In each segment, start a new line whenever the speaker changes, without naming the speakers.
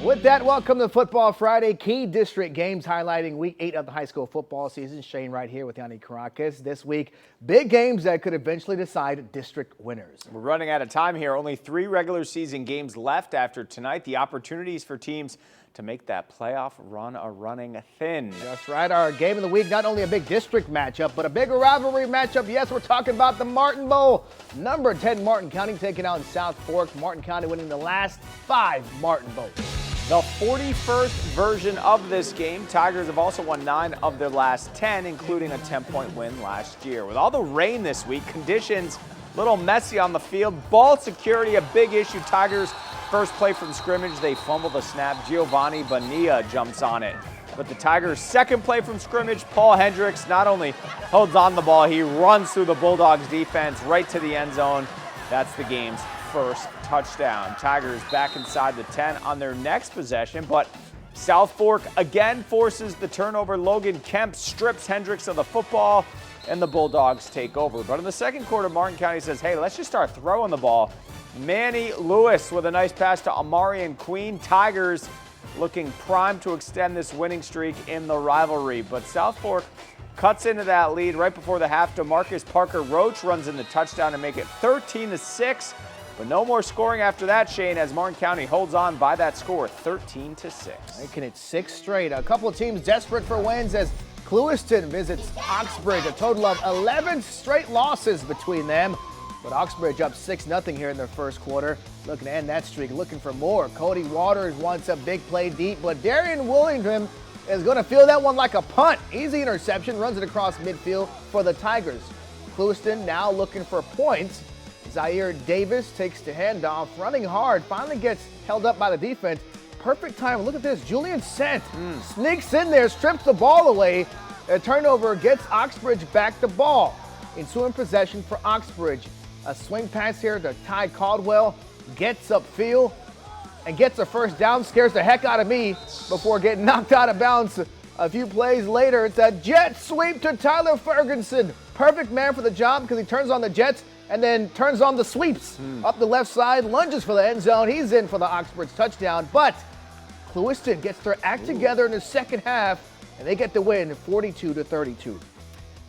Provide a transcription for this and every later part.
With that, welcome to Football Friday. Key district games highlighting Week 8 of the high school football season. Shane right here with Yanni Caracas. This week, big games that could eventually decide district winners.
We're running out of time here. Only 3 regular season games left after tonight. The opportunities for teams to make that playoff run are running thin.
That's right. Our game of the week, not only a big district matchup, but a big rivalry matchup. Yes, we're talking about the Martin Bowl. Number 10 Martin County taking on South Fork. Martin County winning the last 5 Martin Bowls.
The 41st version of this game. Tigers have also won 9 of their last 10, including a 10-point win last year. With all the rain this week, conditions a little messy on the field. Ball security, a big issue. Tigers first play from scrimmage, they fumble the snap. Giovanni Bonilla jumps on it. But the Tigers' second play from scrimmage, Paul Hendricks not only holds on the ball, he runs through the Bulldogs defense right to the end zone. That's the game's first touchdown. Tigers back inside the 10 on their next possession, but South Fork again forces the turnover. Logan Kemp strips Hendricks of the football, and the Bulldogs take over. But in the second quarter, Martin County says, hey, let's just start throwing the ball. Manny Lewis with a nice pass to Amarian Queen. Tigers looking primed to extend this winning streak in the rivalry. But South Fork cuts into that lead right before the half. DeMarcus Parker Roach runs in the touchdown to make it 13-6. But no more scoring after that, Shane, as Martin County holds on by that score, 13-6.
Making it 6 straight. A couple of teams desperate for wins as Clewiston visits Oxbridge. A total of 11 straight losses between them. But Oxbridge up 6-0 here in their first quarter. Looking to end that streak, looking for more. Cody Waters wants a big play deep, but Darian Willingham is going to feel that one like a punt. Easy interception, runs it across midfield for the Tigers. Clewiston now looking for points. Zaire Davis takes the handoff, running hard, finally gets held up by the defense. Perfect time. Look at this. Julian Sant sneaks in there, strips the ball away. A turnover gets Oxbridge back the ball. Ensuing possession for Oxbridge. A swing pass here to Ty Caldwell. Gets upfield and gets a first down. Scares the heck out of me before getting knocked out of bounds. A few plays later, it's a jet sweep to Tyler Ferguson. Perfect man for the job because he turns on the jets and then turns on the sweeps. Up the left side, lunges for the end zone. He's in for the Oxbridge touchdown, but Clewiston gets their act together in the second half, and they get the win 42-32.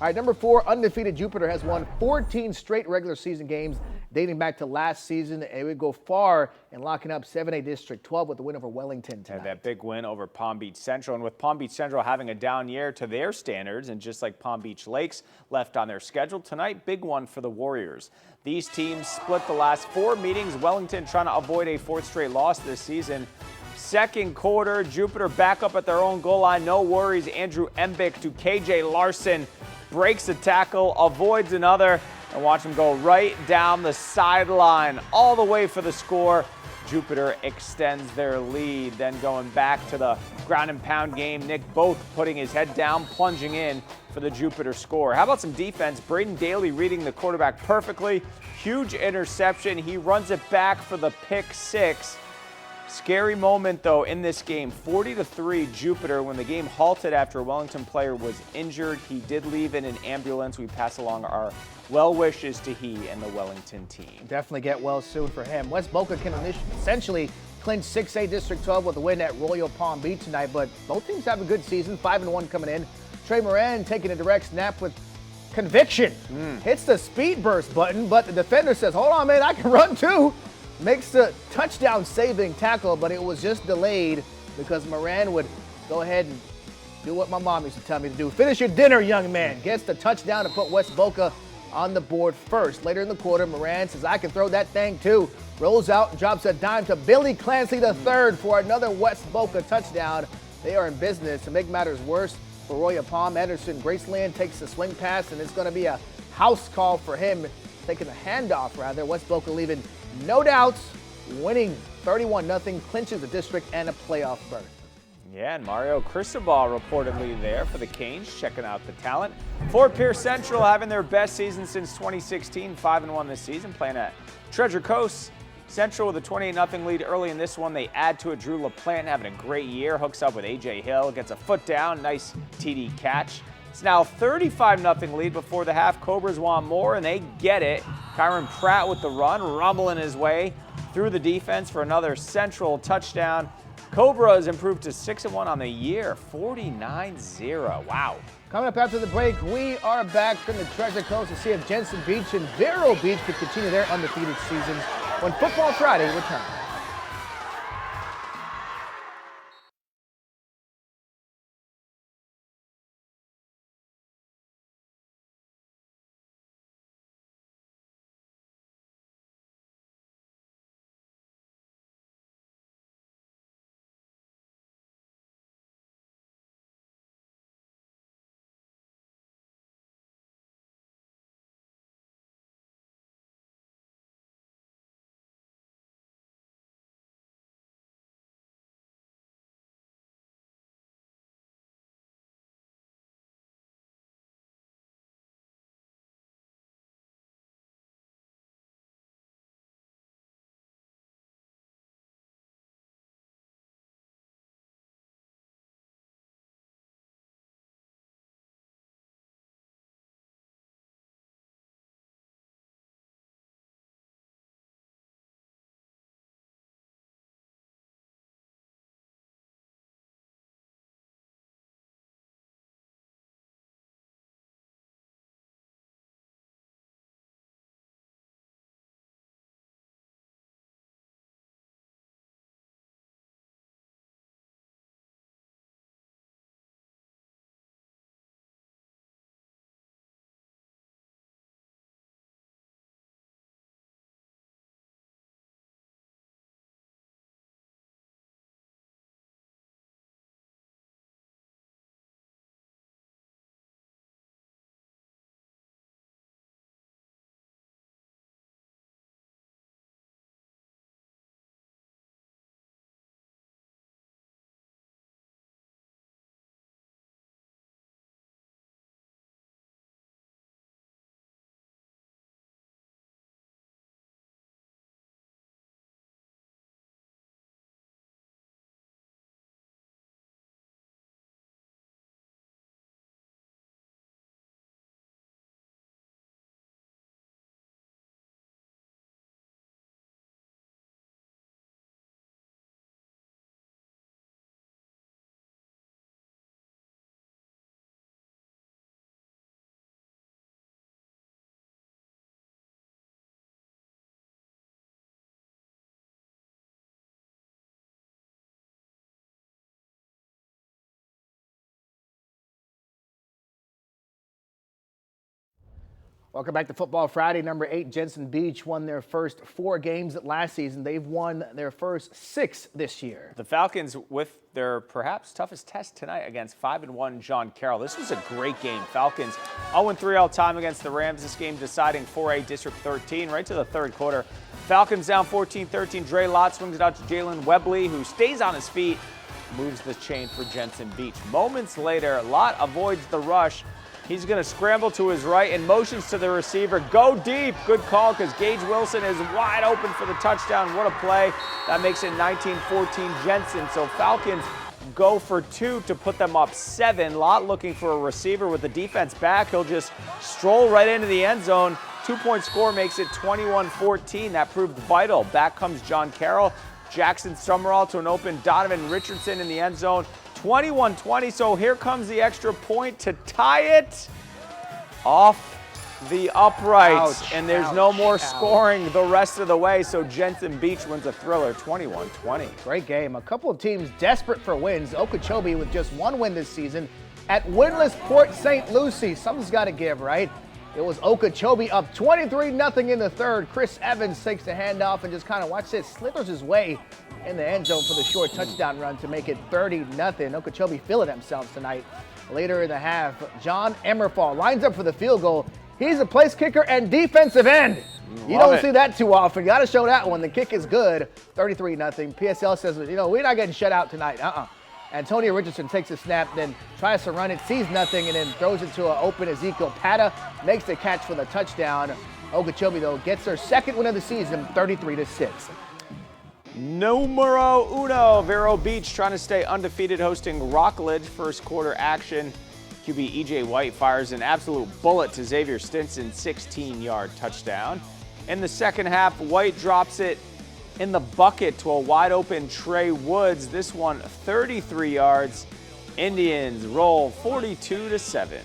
All right, number 4, undefeated Jupiter has won 14 straight regular season games dating back to last season. It would go far in locking up 7A District 12 with the win over Wellington tonight.
And that big win over Palm Beach Central. And with Palm Beach Central having a down year to their standards, and just like Palm Beach Lakes left on their schedule tonight, big one for the Warriors. These teams split the last 4 meetings. Wellington trying to avoid a 4th straight loss this season. Second quarter, Jupiter back up at their own goal line. No worries. Andrew Embick to KJ Larson. Breaks a tackle, avoids another, and watch him go right down the sideline all the way for the score. Jupiter extends their lead. Then going back to the ground and pound game, Nick Both putting his head down, plunging in for the Jupiter score. How about some defense? Braden Daly reading the quarterback perfectly. Huge interception. He runs it back for the pick 6. Scary moment, though, in this game. 40-3 Jupiter when the game halted after a Wellington player was injured. He did leave in an ambulance. We pass along our well wishes to he and the Wellington team.
Definitely get well soon for him. West Boca can essentially clinch 6A District 12 with a win at Royal Palm Beach tonight, but both teams have a good season, 5-1 coming in. Trey Moran taking a direct snap with conviction. Hits the speed burst button, but the defender says, hold on, man, I can run too. Makes the touchdown saving tackle, but it was just delayed because Moran would go ahead and do what my mom used to tell me to do. Finish your dinner, young man. Gets the touchdown to put West Boca on the board first. Later in the quarter, Moran says, I can throw that thing too. Rolls out and drops a dime to Billy Clancy III for another West Boca touchdown. They are in business. To make matters worse for Royal Palm, Anderson Graceland takes the swing pass, and it's going to be a house call for him. Taking the handoff, rather. West Boca leaving no doubts, winning 31-0, clinches the district and a playoff berth.
Yeah, and Mario Cristobal reportedly there for the Canes, checking out the talent. Fort Pierce Central having their best season since 2016, 5-1 this season, playing at Treasure Coast. Central with a 28-0 lead early in this one. They add to it. Drew LaPlante having a great year, hooks up with A.J. Hill, gets a foot down, nice TD catch. It's now 35-0 lead before the half. Cobras want more, and they get it. Kyron Pratt with the run, rumbling his way through the defense for another Central touchdown. Cobras improved to 6-1 on the year, 49-0. Wow.
Coming up after the break, we are back from the Treasure Coast to see if Jensen Beach and Vero Beach could continue their undefeated seasons when Football Friday returns. Welcome back to Football Friday. Number 8, Jensen Beach won their first 4 games last season. They've won their first 6 this year.
The Falcons with their perhaps toughest test tonight against 5-1 John Carroll. This was a great game. Falcons 0-3 all time against the Rams. This game deciding 4A District 13 right to the third quarter. Falcons down 14-13. Dre Lott swings it out to Jalen Webley, who stays on his feet, moves the chain for Jensen Beach. Moments later, Lott avoids the rush. He's going to scramble to his right and motions to the receiver. Go deep. Good call because Gage Wilson is wide open for the touchdown. What a play. That makes it 19-14 Jensen. So Falcons go for 2 to put them up 7. Lott looking for a receiver with the defense back. He'll just stroll right into the end zone. 2-point score makes it 21-14. That proved vital. Back comes John Carroll. Jackson Summerall to an open Donovan Richardson in the end zone. 21-20, so here comes the extra point to tie it off the uprights. And there's no more scoring the rest of the way, so Jensen Beach wins a thriller, 21-20.
Great game. A couple of teams desperate for wins. Okeechobee with just 1 win this season at winless Port St. Lucie. Something's got to give, right? It was Okeechobee up 23-0 in the third. Chris Evans takes the handoff and just kind of, watch this, slithers his way in the end zone for the short touchdown run to make it 30-0. Okeechobee feeling themselves tonight. Later in the half, John Emmerfall lines up for the field goal. He's a place kicker and defensive end. You don't see that too often. You got to show that one. The kick is good. 33-0. PSL says, we're not getting shut out tonight. Antonio Richardson takes a snap, then tries to run it, sees nothing, and then throws it to an open Ezekiel Pata. Makes the catch for the touchdown. Okeechobee, though, gets their second win of the season, 33-6.
Numero uno, Vero Beach trying to stay undefeated, hosting Rockledge. First quarter action. QB E.J. White fires an absolute bullet to Xavier Stinson, 16-yard touchdown. In the second half, White drops it in the bucket to a wide open Trey Woods. This one 33 yards. Indians roll 42-7.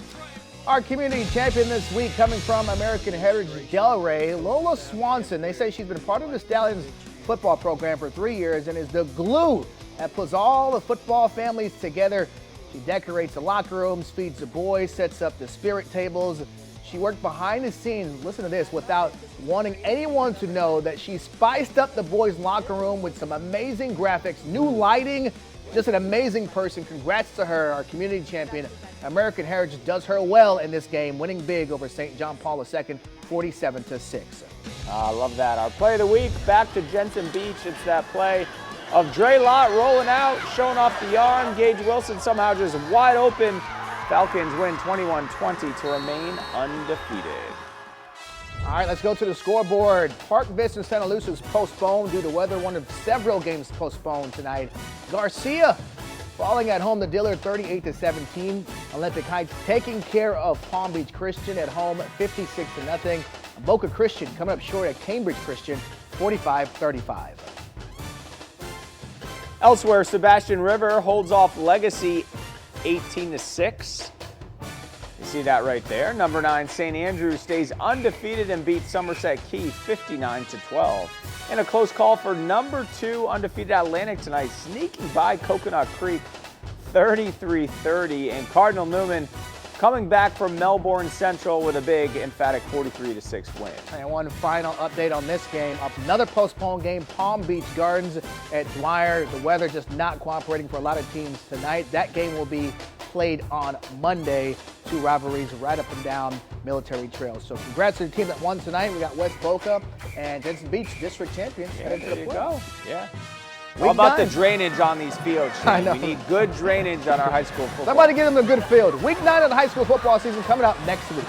Our community champion this week coming from American Heritage Delray, Lola Swanson. They say she's been part of the Stallions football program for 3 years and is the glue that puts all the football families together. She decorates the locker rooms, feeds the boys, sets up the spirit tables. She worked behind the scenes, listen to this, without wanting anyone to know that she spiced up the boys' locker room with some amazing graphics, new lighting, just an amazing person. Congrats to her, our community champion. American Heritage does her well in this game, winning big over St. John Paul II, 47-6.
I love that. Our play of the week, back to Jensen Beach. It's that play of Dre Lott rolling out, showing off the arm. Gage Wilson somehow just wide open. Falcons win 21-20 to remain undefeated.
All right, let's go to the scoreboard. Park Vista and Santa Lucia is postponed due to weather. One of several games postponed tonight. Garcia falling at home to Dillard 38-17. Olympic Heights taking care of Palm Beach Christian at home 56-0. Boca Christian coming up short at Cambridge Christian 45-35.
Elsewhere, Sebastian River holds off Legacy 18-6. You see that right there. Number 9, St. Andrews stays undefeated and beats Somerset Key 59-12. And a close call for number 2 undefeated Atlantic tonight, sneaking by Coconut Creek 33-30. And Cardinal Newman coming back from Melbourne Central with a big, emphatic 43-6 win.
And one final update on this game. Another postponed game, Palm Beach Gardens at Dwyer. The weather just not cooperating for a lot of teams tonight. That game will be played on Monday. 2 rivalries right up and down Military Trail. So congrats to the team that won tonight. We got West Boca and Jensen Beach district champions.
Yeah, there you go. Yeah. How about the drainage on these fields, Shane?
I know.
We need good drainage on our high school football.
Somebody get them a good field. Week 9 of the high school football season coming up next week.